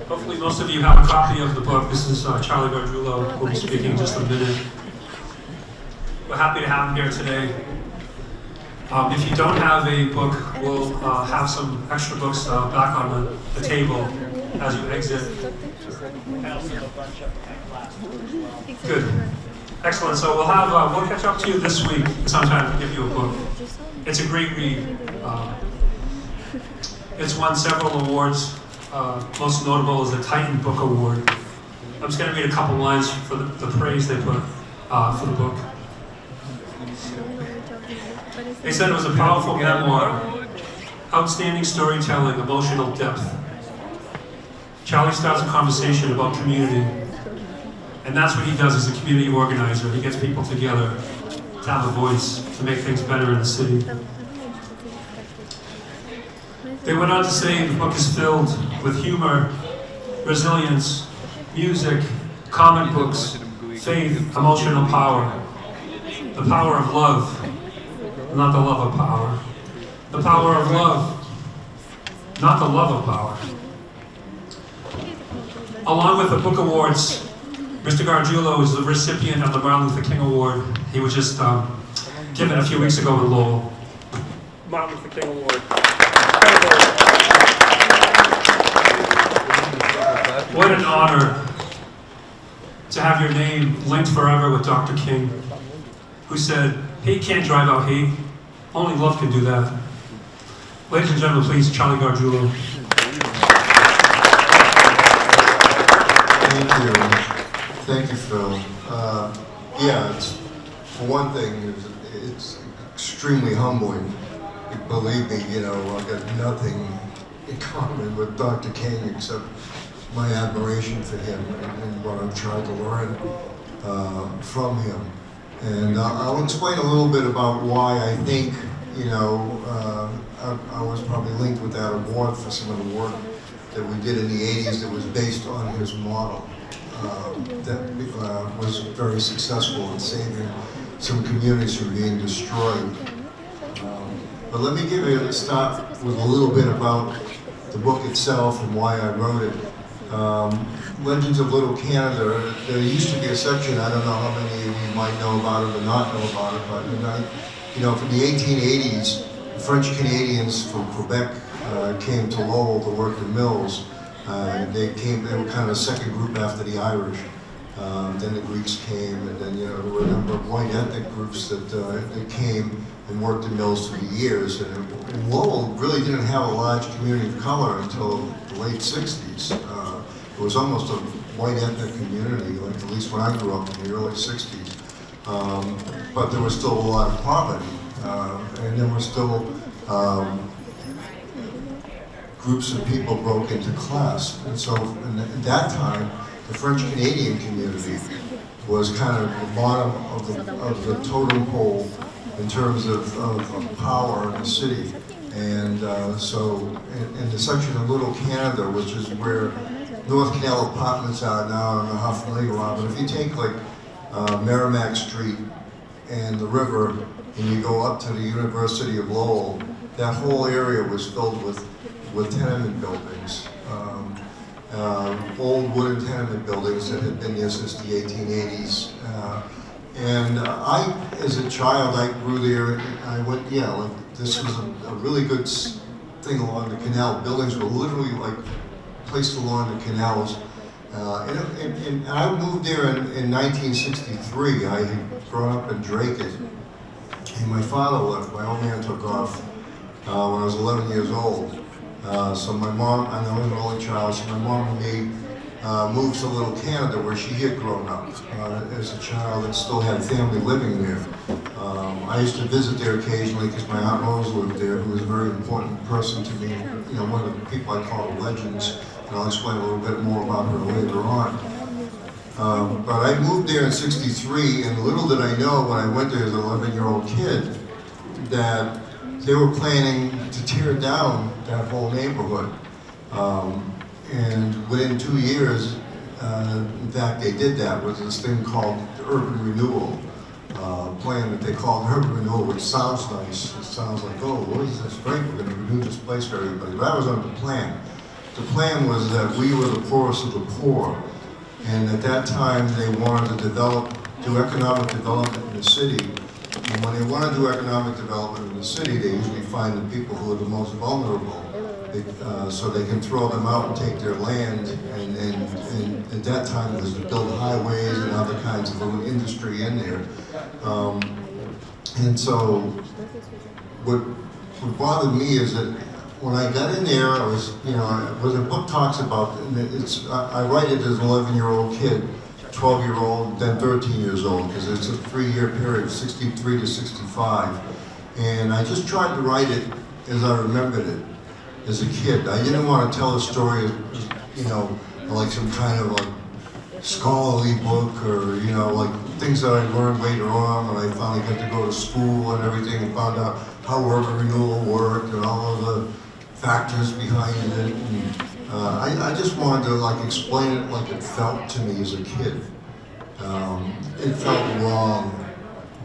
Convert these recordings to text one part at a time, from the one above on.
Hopefully most of you have a copy of the book. This is Charlie Garguilo, who will be speaking in just a minute. We're happy to have him here today. If you don't have a book, we'll have some extra books back on the table as you exit. Good. Excellent. So we'll catch up to you this week sometime to give you a book. It's a great read. It's won several awards. Most notable is the Titan Book Award. I'm just going to read a couple lines for the praise they put for the book. They said it was a powerful memoir, outstanding storytelling, emotional depth. Charlie starts a conversation about community, and that's what he does as a community organizer. He gets people together to have a voice, to make things better in the city. They went on to say the book is filled with humor, resilience, music, comic books, faith, emotional power, the power of love, not the love of power, the power of love, not the love of power. Along with the book awards, Mr. Garguilo is the recipient of the Martin Luther King Award. He was just given a few weeks ago in Lowell. Martin Luther King Award. What an honor to have your name linked forever with Dr. King, who said, hate can't drive out hate, only love can do that. Ladies and gentlemen, please, Charlie Garguilo. Thank you, Phil. Yeah, for one thing, it's extremely humbling. Believe me, I've got nothing in common with Dr. King except my admiration for him and what I've tried to learn from him. And I'll explain a little bit about why I think, I was probably linked with that award for some of the work that we did in the 80s that was based on his model that was very successful in saving some communities from being destroyed. But let me start with a little bit about the book itself and why I wrote it. Legends of Little Canada, there used to be a section, I don't know how many of you might know about it or not know about it, but from the 1880s, the French Canadians from Quebec came to Lowell to work in mills. They were kind of a second group after the Irish. Then the Greeks came, and then there were a number of white ethnic groups that came and worked in mills for years. And Lowell really didn't have a large community of color until the late 60s. It was almost a white ethnic community, like at least when I grew up in the early 60s. But there was still a lot of poverty, and there were still groups of people broke into class. And so at that time, the French Canadian community was kind of the bottom of the totem pole in terms of power in the city. And so in the section of Little Canada, which is where North Canal apartments are now, I don't know how familiar you are, but if you take like Merrimack Street and the river and you go up to the University of Lowell, that whole area was filled with tenement buildings. Old wooden tenement buildings that had been there since the 1880s. And I, as a child, I grew there, and I went, this was a really good thing along the canal. Buildings were literally like placed along the canals. And I moved there in 1963. I had grown up in Drake, and my father left. My old man took off when I was 11 years old. So my mom, and I was an only child, so my mom and me moved to Little Canada where she had grown up as a child and still had family living there. I used to visit there occasionally because my Aunt Rose lived there, who was a very important person to me, one of the people I call legends, and I'll explain a little bit more about her later on. But I moved there in '63, and little did I know when I went there as an 11-year-old kid that they were planning to tear down that whole neighborhood. And within 2 years, in fact, they did that with this thing called the urban renewal plan that they called urban renewal, which sounds nice. It sounds like, oh, what is this? Great, we're going to renew this place for everybody. But that was under the plan. the plan was that we were the poorest of the poor, and at that time they wanted to do economic development in the city. And when they want to do economic development in the city, they usually find the people who are the most vulnerable, so they can throw them out and take their land. And at that time, it was to build highways and other kinds of little industry in there. And so, what bothered me is that when I got in there, I was, what the book talks about, and I write it as an 11-year-old kid, 12-year-old, then 13 years old, because it's a 3-year period, 63 to 65. And I just tried to write it as I remembered it as a kid. I didn't want to tell a story, like some kind of like scholarly book, or like things that I learned later on when I finally got to go to school and everything, and found out how urban renewal worked and all of the factors behind it. And, I just wanted to like explain it like it felt to me as a kid. It felt wrong.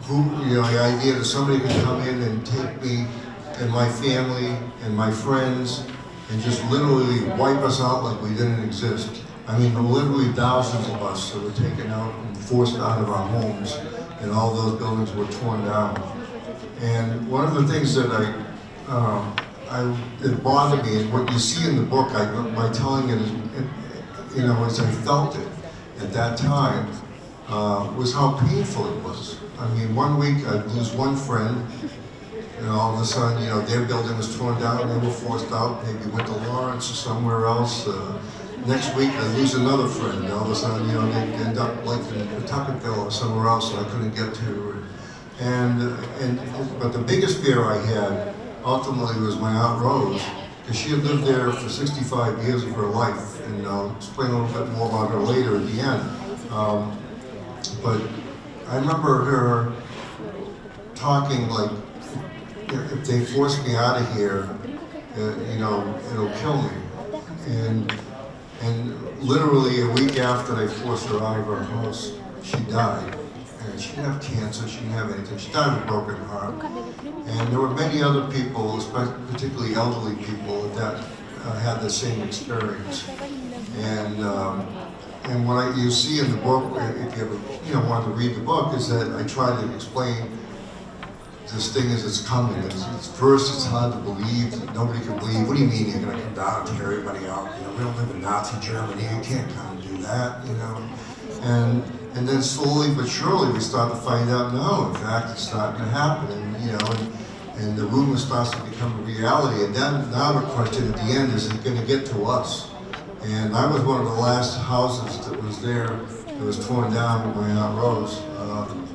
The idea that somebody could come in and take me and my family and my friends and just literally wipe us out like we didn't exist. I mean, literally thousands of us that were taken out and forced out of our homes, and all those buildings were torn down. And one of the things that it bothered me, and what you see in the book, by telling it, as I felt it at that time, was how painful it was. I mean, one week I'd lose one friend, and all of a sudden, their building was torn down, and they were forced out, maybe went to Lawrence or somewhere else. Next week I'd lose another friend, and all of a sudden, they'd end up like in Pawtuckettville or somewhere else that I couldn't get to. But the biggest fear I had ultimately was my Aunt Rose, because she had lived there for 65 years of her life, and I'll explain a little bit more about her later at the end. But I remember her talking like, if they force me out of here, it'll kill me. And literally a week after they forced her out of her house, she died. And she didn't have cancer, she didn't have anything. She died of a broken heart. And there were many other people, particularly elderly people, that had the same experience. And what you see in the book, if you ever want to read the book, is that I try to explain this thing as it's coming. First, it's hard to believe. Nobody can believe. What do you mean you're going to come down and tear everybody out? We don't live in Nazi Germany. You can't come and do that. And then slowly but surely we start to find out, no, in fact, it's starting to happen. And the rumor starts to become a reality. And then now the question at the end is it going to get to us? And I was one of the last houses that was there that was torn down with my Aunt Rose.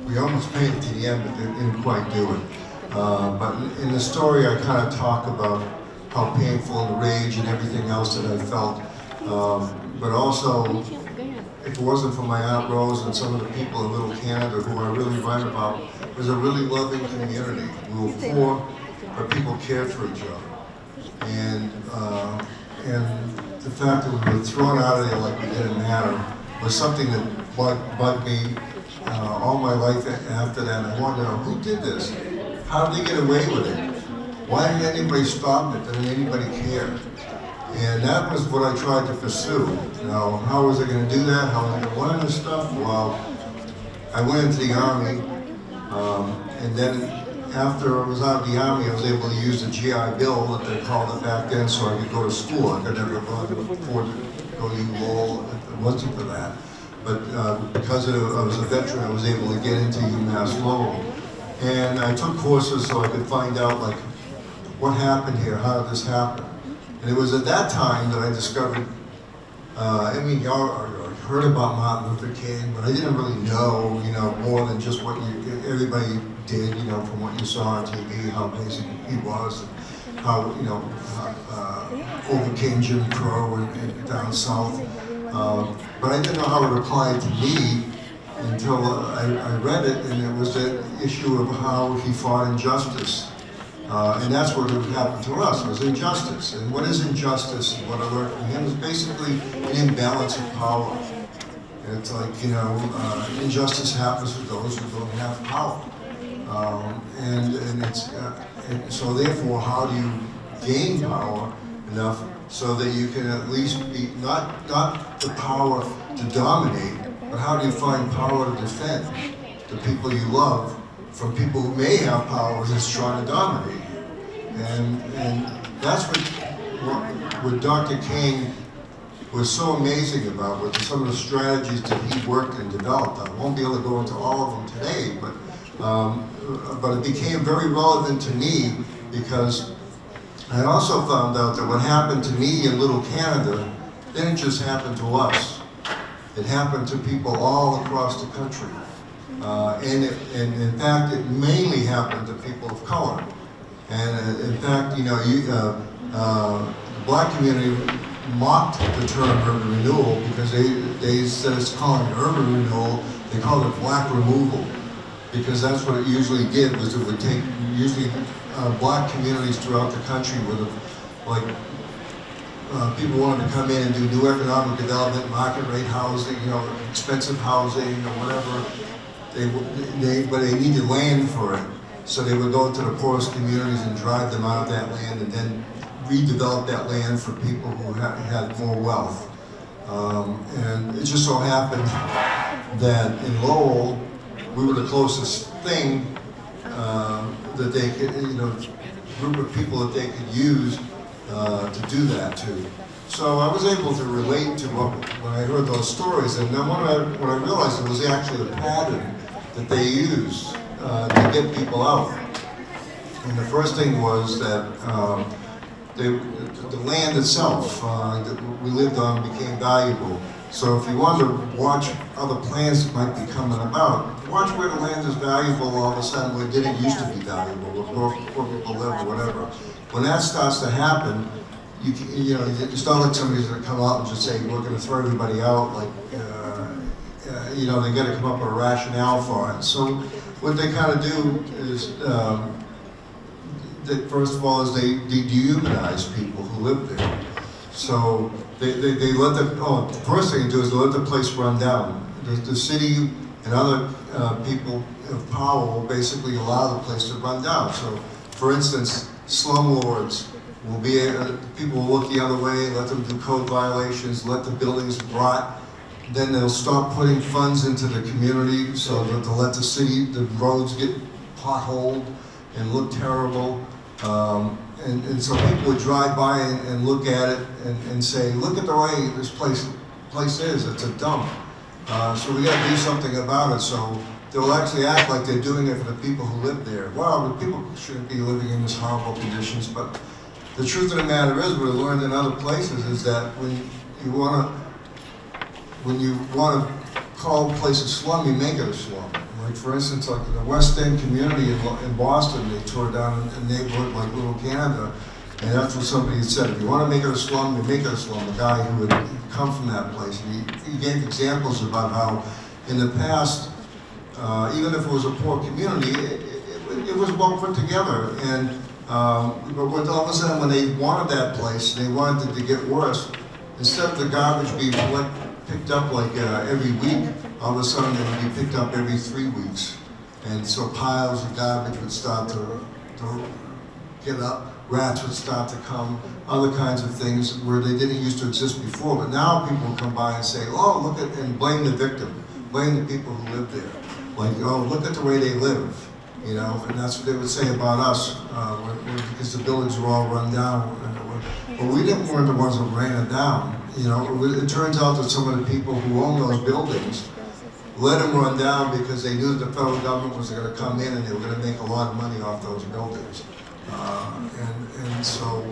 We almost made it to the end, but didn't quite do it. But in the story, I kind of talk about how painful and the rage and everything else that I felt. But also, if it wasn't for my Aunt Rose and some of the people in Little Canada who I really write about, it was a really loving community. We were poor, but people cared for each other. And the fact that we were thrown out of there like we didn't matter was something that bugged me all my life after that. I wanted to know, who did this? How did they get away with it? Why didn't anybody stop it? Didn't anybody care? And that was what I tried to pursue. Now, how was I going to do that? How was I going to learn this stuff? Well, I went into the Army, and then after I was out of the Army, I was able to use the GI Bill that they called it back then, so I could go to school. I could never afford to go to Lowell if it wasn't for that. But because I was a veteran, I was able to get into UMass Lowell. And I took courses so I could find out, like, what happened here, how did this happen? And it was at that time that I discovered, y'all heard about Martin Luther King, but I didn't really know, more than just what everybody did, from what you saw on TV, how basic he was, and how, overcame Jim Crow and down south. But I didn't know how it applied to me until I read it, and it was the issue of how he fought injustice. And that's what happened to us, was injustice. And what is injustice, and what I learned from him is basically an imbalance of power. It's like, injustice happens to those who don't have power. And so therefore, how do you gain power? And enough so that you can at least be, not the power to dominate, but how do you find power to defend the people you love from people who may have power that's trying to dominate you. And that's what Dr. King was so amazing about, with some of the strategies that he worked and developed. I won't be able to go into all of them today, but it became very relevant to me because I also found out that what happened to me in Little Canada didn't just happen to us. It happened to people all across the country. And in fact, it mainly happened to people of color. And in fact, you know, the black community mocked the term urban renewal because they instead of calling it urban renewal, they called it black removal. Because that's what it usually did, was it would take usually black communities throughout the country with people wanted to come in and do new economic development, market rate housing, you know, expensive housing or whatever. But they needed land for it. So they would go to the poorest communities and drive them out of that land and then redevelop that land for people who had more wealth. And it just so happened that in Lowell, we were the closest thing that they could, you know, group of people that they could use to do that to. So I was able to relate to when I heard those stories, and then what I realized it was actually a pattern that they used to get people out. And the first thing was that the land itself that we lived on became valuable. So if you wanted to watch other plans that might be coming about, watch where the land is valuable all of a sudden where it didn't used to be valuable, where people live or whatever. When that starts to happen, you know, it's not like somebody's going to come out and just say, we're going to throw everybody out, like, you know, they got to come up with a rationale for it. So what they kind of do is, that first of all, is they dehumanize people who live there. So they let the first thing they do is they let the place run down. The city and other people of power will basically allow the place to run down. So, for instance, slumlords will be, people will look the other way, let them do code violations, let the buildings rot. Then they'll stop putting funds into the community so that they'll let the city, the roads get potholed and look terrible. And so people would drive by and look at it and say, look at the way this place is, it's a dump. So we got to do something about it. So they'll actually act like they're doing it for the people who live there. Well, the people shouldn't be living in these horrible conditions, but the truth of the matter is, what I learned in other places is that when you want to call a place a slum, you make it a slum. Like, for instance, like the West End community in Boston, they tore down a neighborhood like Little Canada, and that's what somebody had said. If you want to make it a slum, you make it a slum. A guy who had come from that place. And he gave examples about how in the past, even if it was a poor community, it was well put together. And but all of a sudden, when they wanted that place, they wanted it to get worse. Instead of the garbage being picked up like every week, all of a sudden it would be picked up every 3 weeks. And so piles of garbage would start to get up, rats would start to come, other kinds of things where they didn't used to exist before. But now people will come by and say, oh, look at, and blame the victim, blame the people who live there. Like, oh, look at the way they live, you know, and that's what they would say about us, because the buildings were all run down. But we weren't the ones that ran it down. You know, it turns out that some of the people who own those buildings let them run down because they knew that the federal government was going to come in and they were going to make a lot of money off those buildings. And so,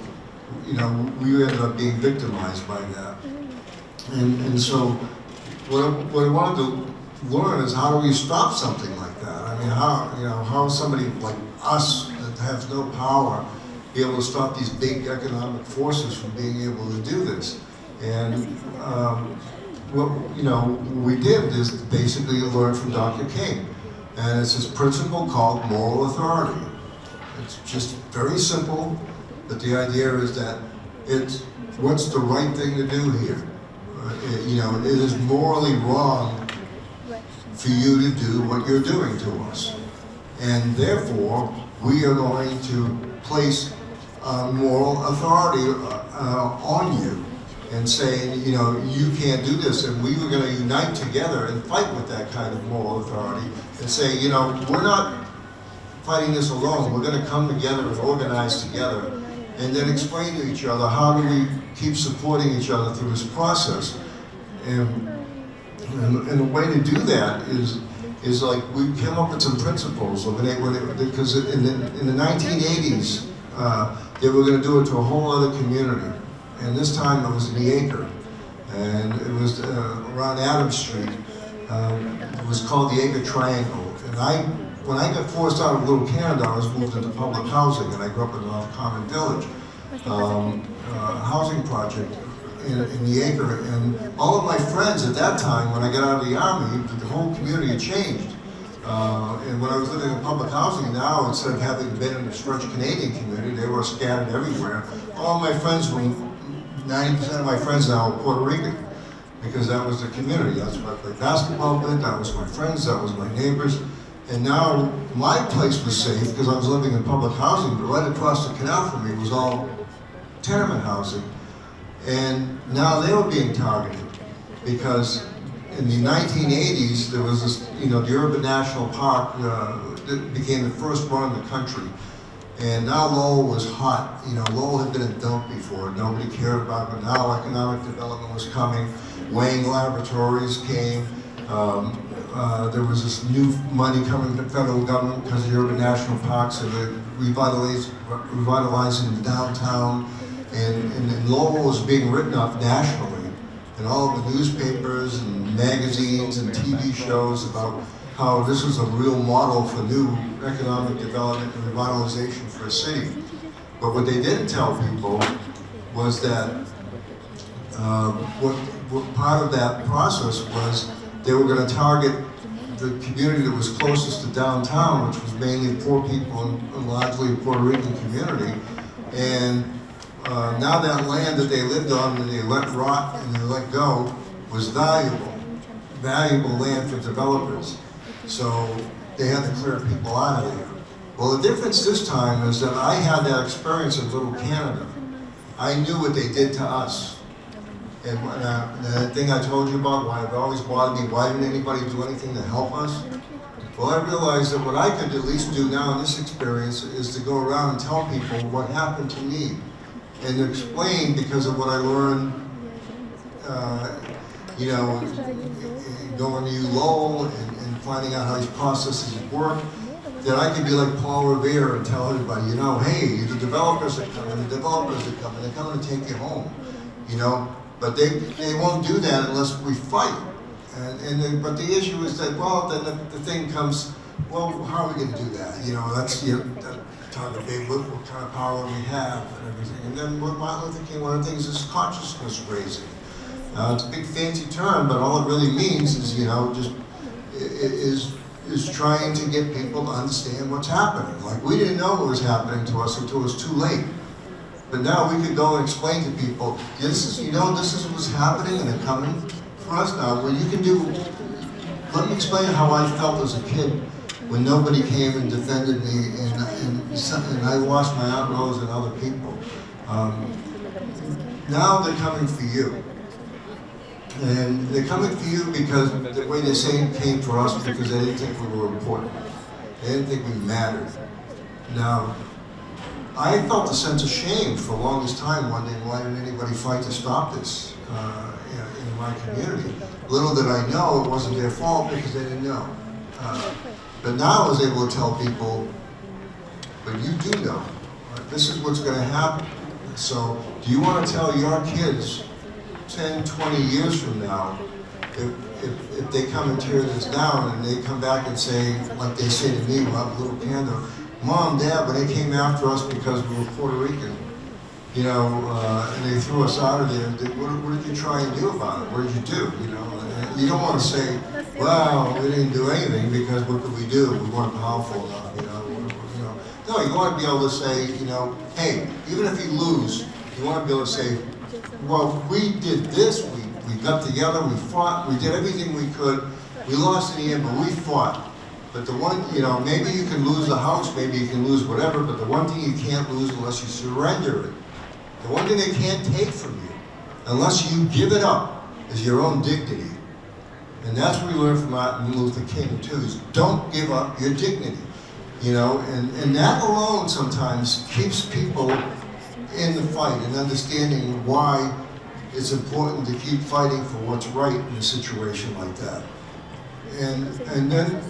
you know, we ended up being victimized by that. And so, what I wanted to learn is, how do we stop something like that? I mean, how somebody like us that has no power be able to stop these big economic forces from being able to do this? And what we did is basically learn from Dr. King, and it's this principle called moral authority. It's just very simple, but the idea is that it's what's the right thing to do here. It is morally wrong for you to do what you're doing to us, and therefore we are going to place moral authority on you and saying, you know, you can't do this. And we were going to unite together and fight with that kind of moral authority and say, you know, we're not fighting this alone. We're going to come together and organize together and then explain to each other how do we keep supporting each other through this process. And the way to do that is like we came up with some principles because in the 1980s they were going to do it to a whole other community, and this time it was in the Acre, and it was around Adams Street. It was called the Acre Triangle, and when I got forced out of Little Canada, I was moved into public housing, and I grew up in North Common Village housing project in the Acre, and all of my friends at that time, when I got out of the Army, the whole community had changed. And when I was living in public housing now, instead of having been in this French Canadian community, they were scattered everywhere. All of my friends, 90% of my friends now are Puerto Rican, because that was the community. That's what I played basketball with, that was my friends, that was my neighbors. And now my place was safe because I was living in public housing, but right across the canal from me was all tenement housing. And now they were being targeted because in the 1980s there was this, you know, the Urban National Park that became the first one in the country. And now Lowell was hot. You know, Lowell had been a dump before. Nobody cared about it, but now economic development was coming. Wayne Laboratories came. There was this new money coming to the federal government because of the Urban National Parks and the revitalizing the downtown. And Lowell was being written up nationally in all of the newspapers and magazines and TV shows about how this was a real model for new economic development and revitalization for a city. But what they didn't tell people was that what part of that process was they were going to target the community that was closest to downtown, which was mainly poor people and largely a Puerto Rican community. And now that land that they lived on and they let rot and they let go was valuable land for developers. So they had to clear people out of there. Well, the difference this time is that I had that experience in Little Canada. I knew what they did to us. And the thing I told you about, why it always bothered me, why didn't anybody do anything to help us? Well, I realized that what I could at least do now in this experience is to go around and tell people what happened to me. And to explain, because of what I learned, you know, going to Lowell and finding out how these processes work, that I could be like Paul Revere and tell everybody, you know, hey, the developers are coming, they're coming to take you home, you know. But they won't do that unless we fight. But the issue is that, well, then the thing comes, well, how are we going to do that? You know, that's time to be, what kind of power we have and everything. And then what Martin Luther King, one of the things is consciousness raising. It's a big fancy term, but all it really means is, you know, just is trying to get people to understand what's happening. Like, we didn't know what was happening to us until it was too late. But now we could go and explain to people, this is what's happening and they're coming for us now. Well, you can do, let me explain how I felt as a kid when nobody came and defended me and I lost my Aunt Rose and other people. Now they're coming for you. And they're coming for you because the way they say it came for us because they didn't think we were important. They didn't think we mattered. Now, I felt a sense of shame for the longest time, wondering why didn't anybody fight to stop this in my community. Little did I know it wasn't their fault because they didn't know. But now I was able to tell people, but you do know. Right? This is what's going to happen. So do you want to tell your kids 10, 20 years from now, if they come and tear this down and they come back and say, like they say to me, well, Little Canada, Mom, Dad, when they came after us because we were Puerto Rican, you know, and they threw us out of there, what did you try and do about it? What did you do? You know, and you don't want to say, well, we didn't do anything because what could we do? We weren't powerful enough, you know. No, you want to be able to say, you know, hey, even if you lose, you want to be able to say, well, we did this, we got together, we fought, we did everything we could, we lost in the end, but we fought. But the one, maybe you can lose the house, maybe you can lose whatever, but the one thing you can't lose unless you surrender it, the one thing they can't take from you, unless you give it up, is your own dignity. And that's what we learned from Martin Luther King too, is don't give up your dignity. And that alone sometimes keeps people in the fight and understanding why it's important to keep fighting for what's right in a situation like that. And then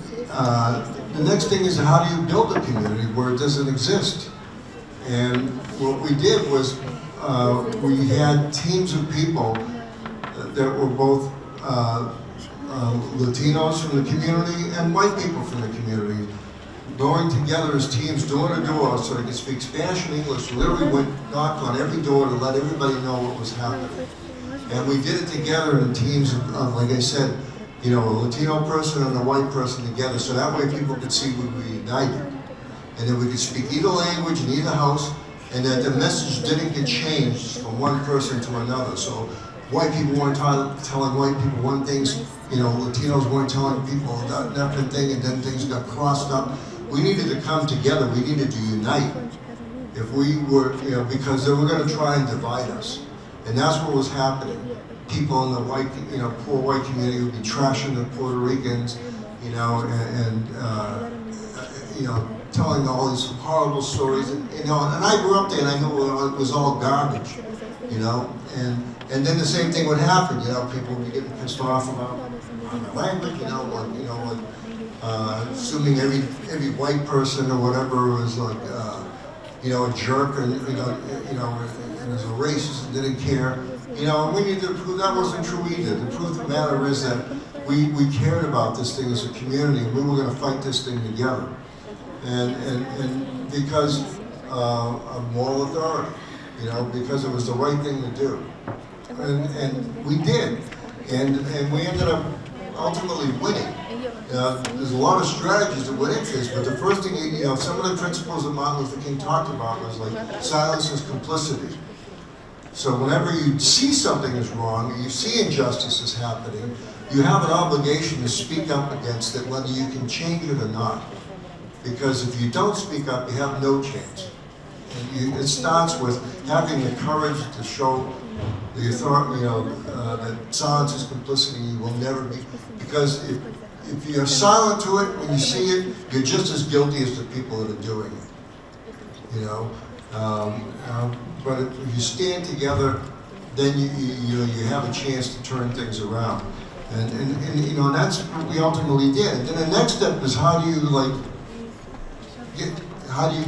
the next thing is, how do you build a community where it doesn't exist? And what we did was we had teams of people that were both Latinos from the community and white people from the community, going together as teams, door to door, so they could speak Spanish and English. Literally knocked on every door to let everybody know what was happening. And we did it together in teams of, like I said, a Latino person and a white person together, so that way people could see we were united. And then we could speak either language in either house, and that the message didn't get changed from one person to another. So white people weren't telling white people one thing, Latinos weren't telling people a different thing, and then things got crossed up. We needed to come together, we needed to unite. If we were, because they were going to try and divide us. And that's what was happening. People in the white, poor white community would be trashing the Puerto Ricans, and telling all these horrible stories. And I grew up there and I knew it was all garbage, and then the same thing would happen, people would be getting pissed off about the language, assuming every white person or whatever was like, a jerk, and was a racist and didn't care. And we need to prove that wasn't true either. The truth of the matter is that we cared about this thing as a community, and we were going to fight this thing together. And because of moral authority, because it was the right thing to do. And we did. And we ended up ultimately winning. There's a lot of strategies that went into this, but the first thing, some of the principles that Martin Luther King talked about was like silence is complicity. So whenever you see something is wrong, you see injustice is happening, you have an obligation to speak up against it, whether you can change it or not. Because if you don't speak up, you have no chance. And it starts with having the courage to show the authority, that silence is complicity. You will never be, because if you're silent to it when you see it, you're just as guilty as the people that are doing it. But if you stand together, then you have a chance to turn things around, and that's what we ultimately did. And then the next step is how do you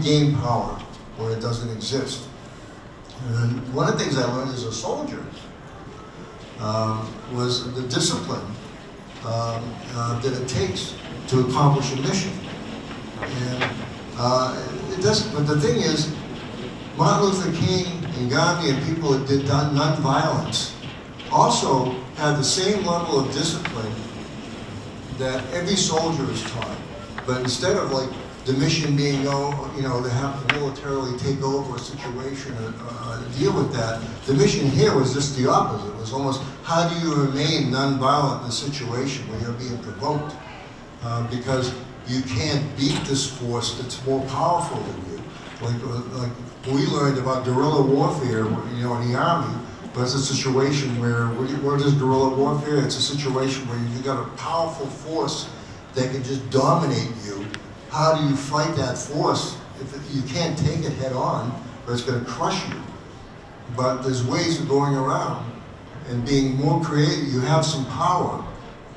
gain power where it doesn't exist? And one of the things I learned as a soldier was the discipline that it takes to accomplish a mission. And it doesn't. But the thing is, Martin Luther King and Gandhi and people that did nonviolence also had the same level of discipline that every soldier is taught. But instead of like the mission being, they have to militarily take over a situation or deal with that, the mission here was just the opposite. It was almost, how do you remain nonviolent in a situation where you're being provoked? Because you can't beat this force that's more powerful than you. Like we learned about guerrilla warfare, in the Army, but it's a situation where, what is guerrilla warfare? It's a situation where you've got a powerful force that can just dominate you. How do you fight that force? If you can't take it head on, or it's going to crush you. But there's ways of going around and being more creative. You have some power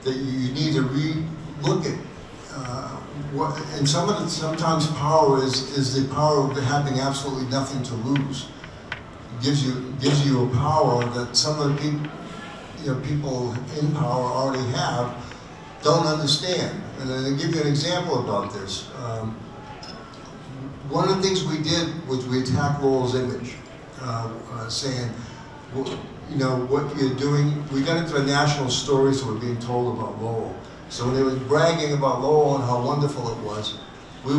that you need to re-look at. And sometimes power is the power of having absolutely nothing to lose. It gives you a power that some of the people in power already have, don't understand. And I'll give you an example about this. One of the things we did was we attacked Lowell's image, saying, what you're doing. We got into a national stories that were being told about Lowell. So when they were bragging about Lowell and how wonderful it was, we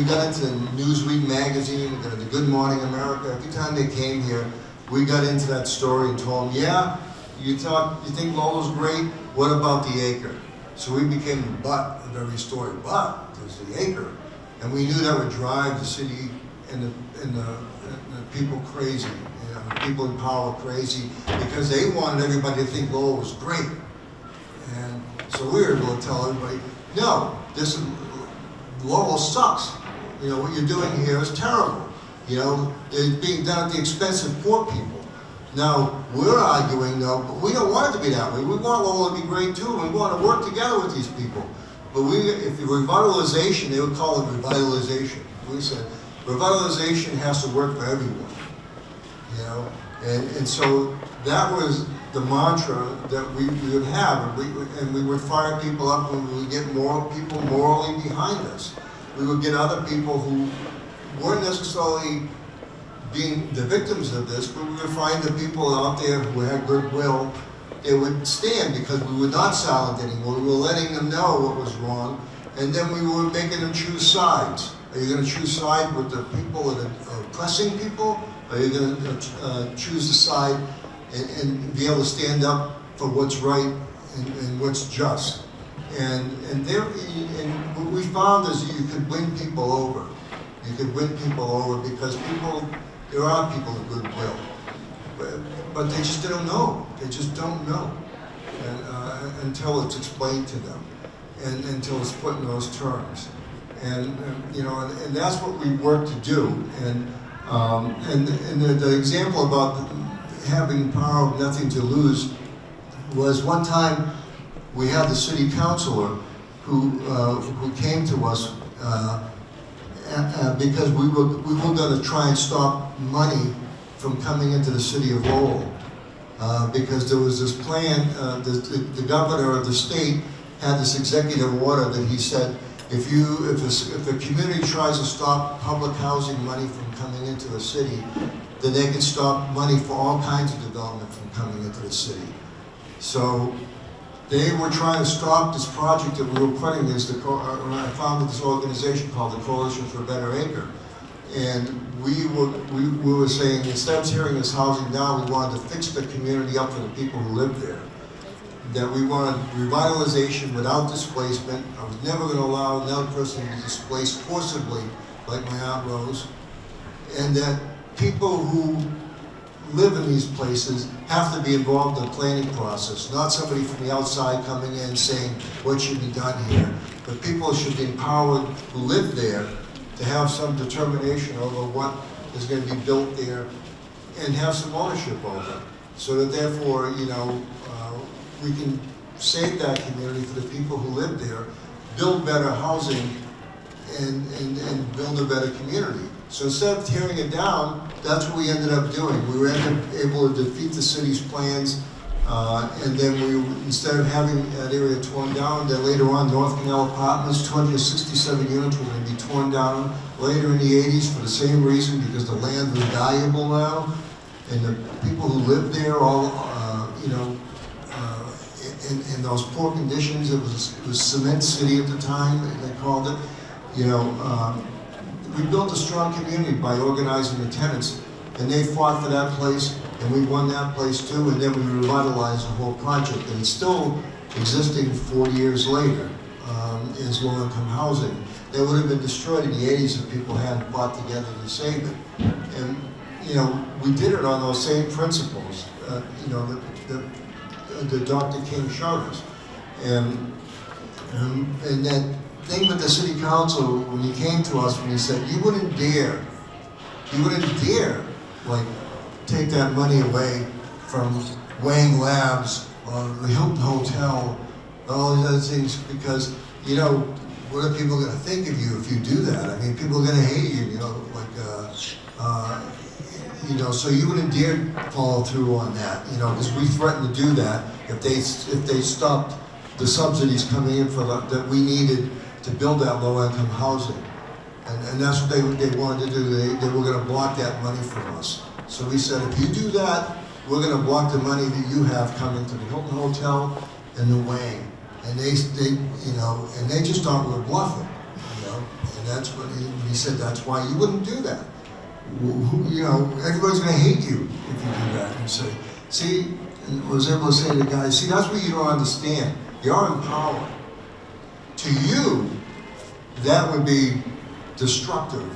got into Newsweek magazine, we got into Good Morning America. Every time they came here, we got into that story and told them, yeah, you think Lowell's great? What about the acre? So we became the butt of every story. But there's the acre, and we knew that would drive the city and the people crazy, you know, the people in power crazy, because they wanted everybody to think Lowell was great. And so we were able to tell everybody, no, this is, Lowell sucks. You know, what you're doing here is terrible. You know, it's being done at the expense of poor people. Now, we're arguing though, but we don't want it to be that way. We want Lowell to be great too, and we want to work together with these people. But if the revitalization, they would call it revitalization. We said, revitalization has to work for everyone. You know, and so that was the mantra that we would have, and we would fire people up when we would get more people morally behind us. We would get other people who weren't necessarily being the victims of this, but we would find the people out there who had goodwill. They would stand because we were not silent anymore. We were letting them know what was wrong, and then we were making them choose sides. Are you going to choose side with the people that are oppressing people? Or are you going to choose the side and be able to stand up for what's right and what's just? And what we found is that you could win people over. You could win people over because there are people of goodwill, but they just don't know. They just don't know until it's explained to them, and until it's put in those terms. And you know, and that's what we work to do. And the example about having power of nothing to lose was one time we had the city councilor who came to us because we were going to try and stop money from coming into the city of Lowell because there was this plan. The governor of the state had this executive order that he said, if a community tries to stop public housing money from coming into a city, then they can stop money for all kinds of development from coming into the city. So they were trying to stop this project that we were putting when I founded this organization called the Coalition for a Better Acre. And we were saying, instead of tearing this housing down, we wanted to fix the community up for the people who lived there. That we wanted revitalization without displacement. I was never going to allow another person to be displaced forcibly, like my Aunt Rose. And that people who live in these places have to be involved in the planning process, not somebody from the outside coming in saying what should be done here. But people should be empowered who live there to have some determination over what is going to be built there and have some ownership over it. So that therefore, you know, we can save that community for the people who live there, build better housing, and build a better community. So instead of tearing it down, that's what we ended up doing. We were able to defeat the city's plans, and then instead of having that area torn down, then later on, North Canal Apartments, 267 units were going to be torn down later in the 80s for the same reason, because the land was valuable now, and the people who lived there all, you know, in those poor conditions. It was Cement City at the time, they called it. You know, we built a strong community by organizing the tenants, and they fought for that place, and we won that place too, and then we revitalized the whole project, and it's still existing 40 years later as low-income housing. That would have been destroyed in the 80s if people hadn't fought together to save it. And, you know, we did it on those same principles, you know, that Dr. King showed us. And that thing with the city council, when he came to us, when he said, you wouldn't dare, like, take that money away from Wang Labs or the Hilton Hotel, all these other things, because, you know, what are people going to think of you if you do that? I mean, people are going to hate you, you know, like, you know, so you wouldn't dare follow through on that, you know, because we threatened to do that if they stopped the subsidies coming in that we needed to build that low-income housing. And that's what they wanted to do. They were going to block that money from us. So we said, if you do that, we're going to block the money that you have coming to the Hilton Hotel and the Wang. And they you know, and they just thought we were bluffing, you know. And that's what he said. That's why you wouldn't do that. You know, everybody's going to hate you if you do that. And say, see, and was able to say to the guy, see, that's what you don't understand. You're in power. to you, that would be destructive.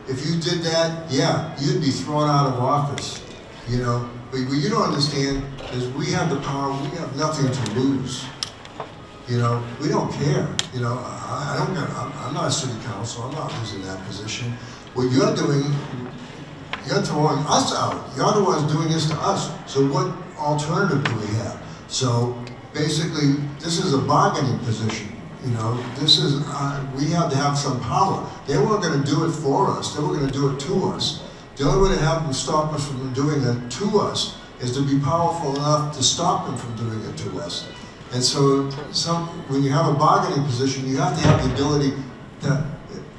If you did that, yeah, you'd be thrown out of office, you know. But what you don't understand is we have the power, we have nothing to lose. You know, we don't care. You know, I'm not a city council, I'm not losing that position. What you're doing, you're throwing us out. You're the ones doing this to us. So what alternative do we have? So basically, this is a bargaining position. You know, this is, we have to have some power. They weren't going to do it for us. They were going to do it to us. The only way to have them stop us from doing it to us is to be powerful enough to stop them from doing it to us. And so when you have a bargaining position, you have to have the ability to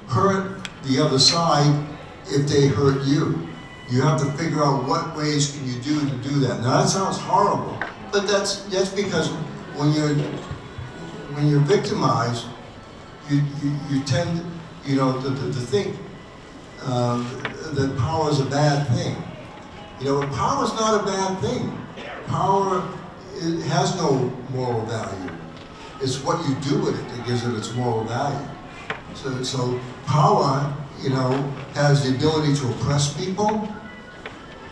hurt the other side if they hurt you. You have to figure out what ways can you do to do that. Now that sounds horrible, but that's because when you're victimized, you tend, you know, to think that power is a bad thing. You know, but power is not a bad thing. Power, it has no moral value. It's what you do with it that gives it its moral value. So power, you know, has the ability to oppress people,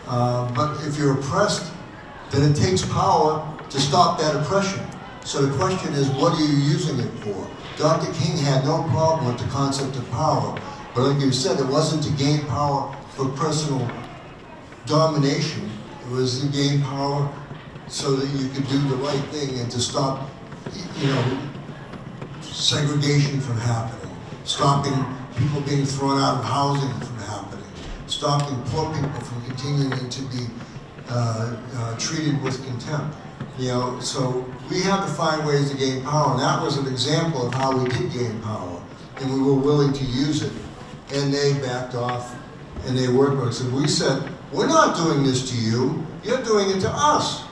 but if you're oppressed, then it takes power to stop that oppression. So the question is, what are you using it for? Dr. King had no problem with the concept of power, but like you said, it wasn't to gain power for personal domination. It was to gain power so that you could do the right thing and to stop, you know, segregation from happening, stopping people being thrown out of housing from happening, stopping poor people from continuing to be treated with contempt. You know, so we have to find ways to gain power, and that was an example of how we did gain power, and we were willing to use it. And they backed off, and they worked with us. And we said, we're not doing this to you, you're doing it to us.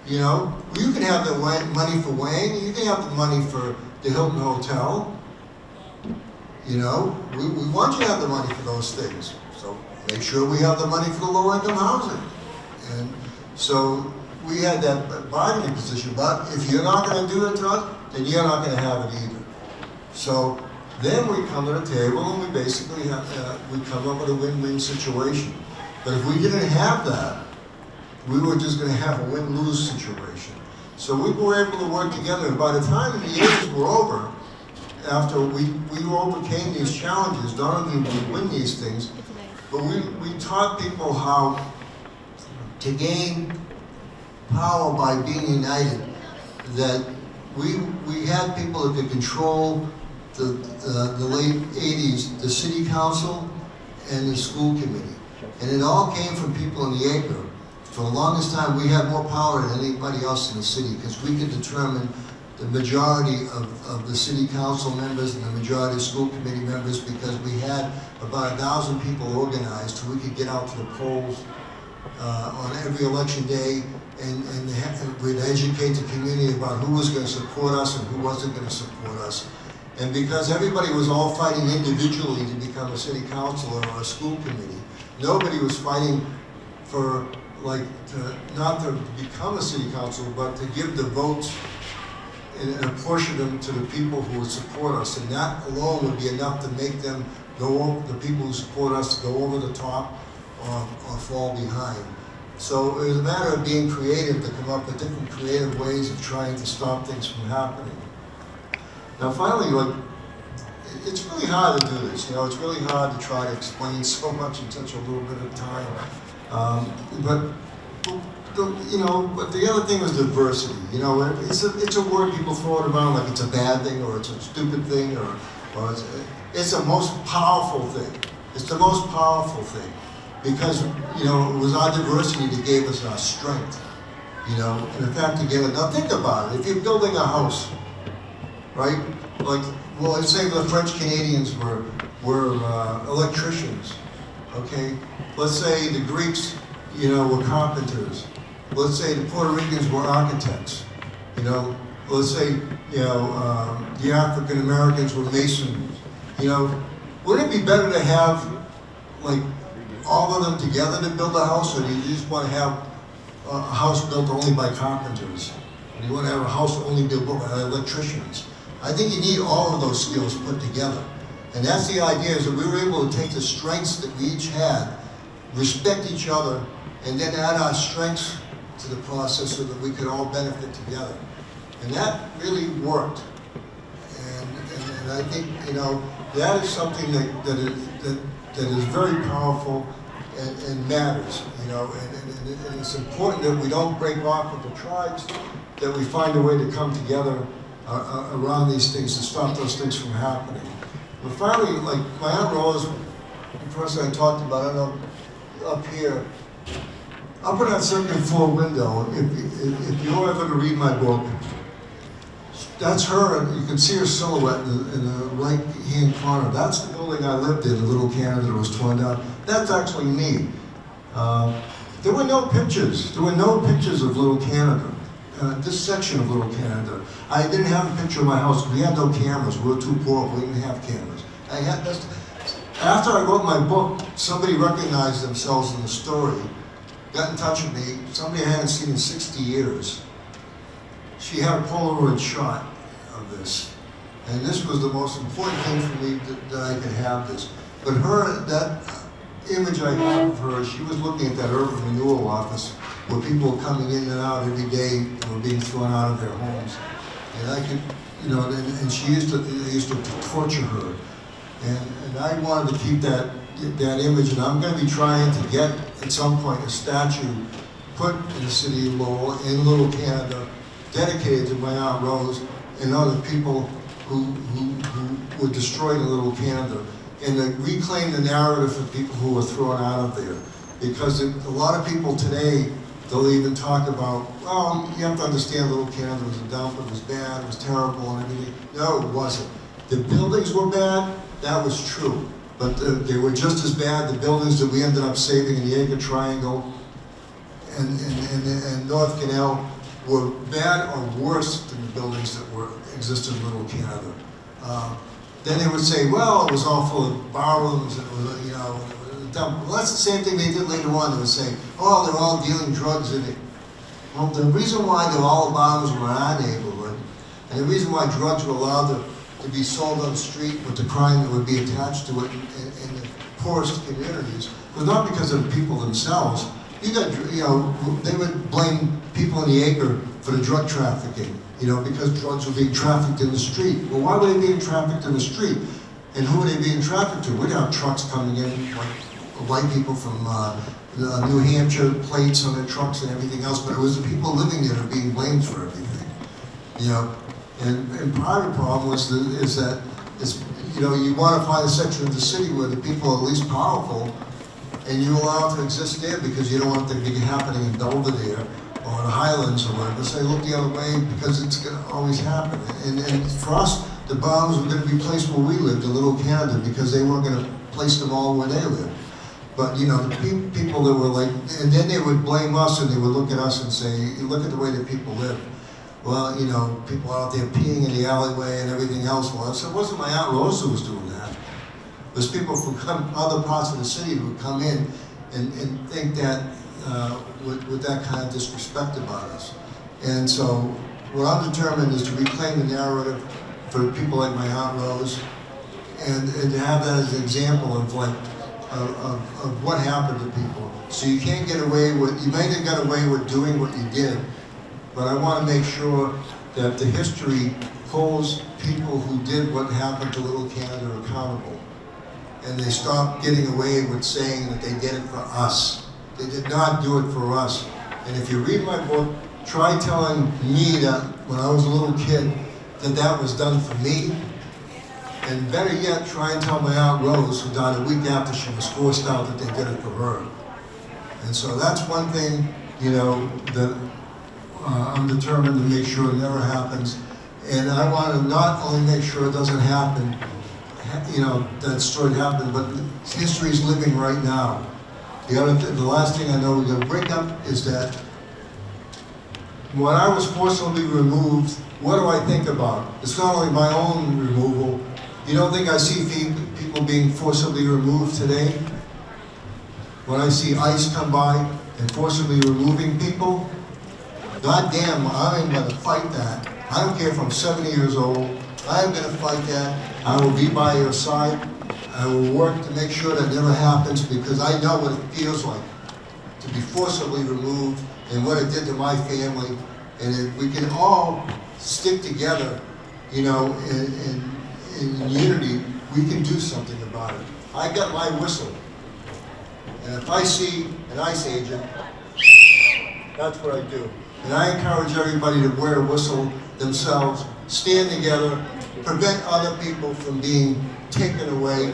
You know, you can have the money for Wayne, you can have the money for the Hilton Hotel. You know, we want you to have the money for those things. So make sure we have the money for the low-income housing. And so we had that bargaining position, but if you're not going to do it to us, then you're not going to have it either. So then we come to the table and we basically we come up with a win-win situation. But if we didn't have that, we were just going to have a win-lose situation. So we were able to work together, and by the time the years were over, after we overcame these challenges, not only did we win these things, but we taught people how to gain power by being united. That we had people that could control the late 80s, the city council and the school committee. And it all came from people in the acre. For the longest time, we had more power than anybody else in the city because we could determine the majority of the city council members and the majority of school committee members because we had about 1,000 people organized so we could get out to the polls on every election day and we'd educate the community about who was going to support us and who wasn't going to support us. And because everybody was all fighting individually to become a city councilor or a school committee, nobody was fighting for, not to become a city councilor, but to give the votes and apportion them to the people who would support us. And that alone would be enough to make them go over, the people who support us, go over the top or fall behind. So it was a matter of being creative to come up with different creative ways of trying to stop things from happening. Now finally, it's really hard to do this. You know, it's really hard to try to explain so much in such a little bit of time. But the other thing was diversity. You know, it's a word people throw it around like it's a bad thing or it's a stupid thing or it's the most powerful thing. It's the most powerful thing because, you know, it was our diversity that gave us our strength. You know, and in fact, together. Now think about it. If you're building a house, right? Let's say the French Canadians were electricians, okay? Let's say the Greeks, you know, were carpenters. Let's say the Puerto Ricans were architects, you know. Let's say, you know, the African Americans were masons. You know, wouldn't it be better to have, all of them together to build a house, or do you just want to have a house built only by carpenters? Or do you want to have a house only built by electricians? I think you need all of those skills put together. And that's the idea, is that we were able to take the strengths that we each had, respect each other, and then add our strengths to the process so that we could all benefit together. And that really worked. And I think, you know, that is something that is very powerful and matters, you know, and it's important that we don't break off with the tribes, that we find a way to come together around these things to stop those things from happening. But finally, like my Aunt Rose, the person I talked about, I don't know, up here, up in that second floor window, if you're ever to read my book, that's her, and you can see her silhouette in the right-hand corner. That's the building I lived in Little Canada that was torn down. That's actually me. There were no pictures. There were no pictures of Little Canada. This section of Little Canada. I didn't have a picture of my house. We had no cameras. We were too poor. We didn't have cameras. After I wrote my book, somebody recognized themselves in the story, got in touch with me, somebody I hadn't seen in 60 years. She had a Polaroid shot of this. And this was the most important thing for me that I could have this. But her, that image I have of her, she was looking at that urban renewal office where people were coming in and out every day and were being thrown out of their homes. And I could, you know, and they used to torture her. And I wanted to keep that image, and I'm going to be trying to get, at some point, a statue put in the city of Lowell, in Little Canada, dedicated to my Aunt Rose and other people who were destroyed in Little Canada, and to reclaim the narrative for people who were thrown out of there. Because a lot of people today, they'll even talk about, well, you have to understand Little Canada was a dump, it was bad, it was terrible and everything. No, it wasn't. The buildings were bad, that was true. But they were just as bad, the buildings that we ended up saving in the Acre Triangle and North Canal were bad or worse than the buildings that existed in Little Canada. Then they would say, well, it was all full of barrooms, and it was, you know, dump. Well, that's the same thing they did later on. They would say, oh, they're all dealing drugs in it. Well, the reason why all the barrooms were in our neighborhood, and the reason why drugs were allowed to be sold on the street with the crime that would be attached to it in the poorest communities, was not because of the people themselves. You know, they would blame people in the Acre for the drug trafficking, you know, because drugs were being trafficked in the street. Well, why were they being trafficked in the street? And who were they being trafficked to? We'd have trucks coming in, like white people from New Hampshire, plates on their trucks and everything else, but it was the people living there that were being blamed for everything, you know. And part of the problem is that you know, you want to find a section of the city where the people are least powerful, and you allow it to exist there because you don't want it to be happening in Belvedere or the Highlands or whatever. So they look the other way because it's going to always happen. And for us, the bombs were going to be placed where we lived, in Little Canada, because they weren't going to place them all where they lived. But, you know, the people that were like, and then they would blame us and they would look at us and say, look at the way that people live. Well, you know, people out there peeing in the alleyway and everything else. Well, it wasn't my Aunt Rose who was doing that. It was people from other parts of the city who would come in and think that with that kind of disrespect about us. And so what I'm determined is to reclaim the narrative for people like my Aunt Rose, and to have that as an example of of what happened to people. So you can't get away with, you may have got away with doing what you did, but I want to make sure that the history holds people who did what happened to Little Canada accountable. And they stop getting away with saying that they did it for us. They did not do it for us. And if you read my book, try telling me that when I was a little kid that was done for me. And better yet, try and tell my Aunt Rose, who died a week after she was forced out, that they did it for her. And so that's one thing, you know, that I'm determined to make sure it never happens. And I want to not only make sure it doesn't happen, you know, that story happened, but history is living right now. The last thing I know we're going to bring up is that when I was forcibly removed, what do I think about? It's not only my own removal. You don't think I see people being forcibly removed today? When I see ICE come by and forcibly removing people, goddamn, I'm going to fight that. I don't care if I'm 70 years old, I am going to fight that. I will be by your side. I will work to make sure that never happens, because I know what it feels like to be forcibly removed and what it did to my family. And if we can all stick together, you know, in unity, we can do something about it. I got my whistle. And if I see an ICE agent, that's what I do. And I encourage everybody to wear a whistle themselves, stand together, prevent other people from being taken away.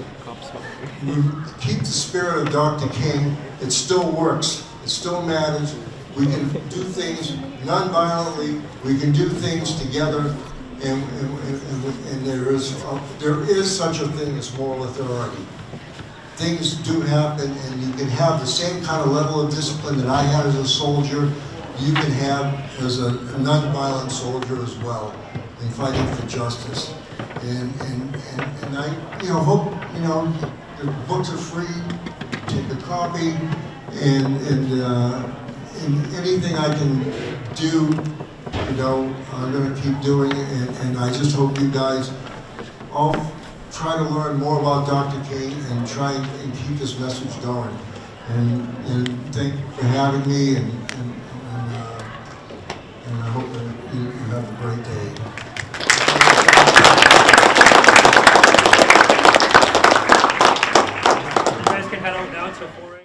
Keep the spirit of Dr. King. It still works. It still matters. We can do things non-violently. We can do things together. And there is such a thing as moral authority. Things do happen, and you can have the same kind of level of discipline that I had as a soldier, you can have as a non-violent soldier as well, in fighting for justice. And I, hope, the books are free. Take a copy, and anything I can do, I'm going to keep doing it. And I just hope you guys all try to learn more about Dr. King and try and keep this message going. And thank you for having me, and I hope that you have a great day. You guys can head out now to 4 a.m.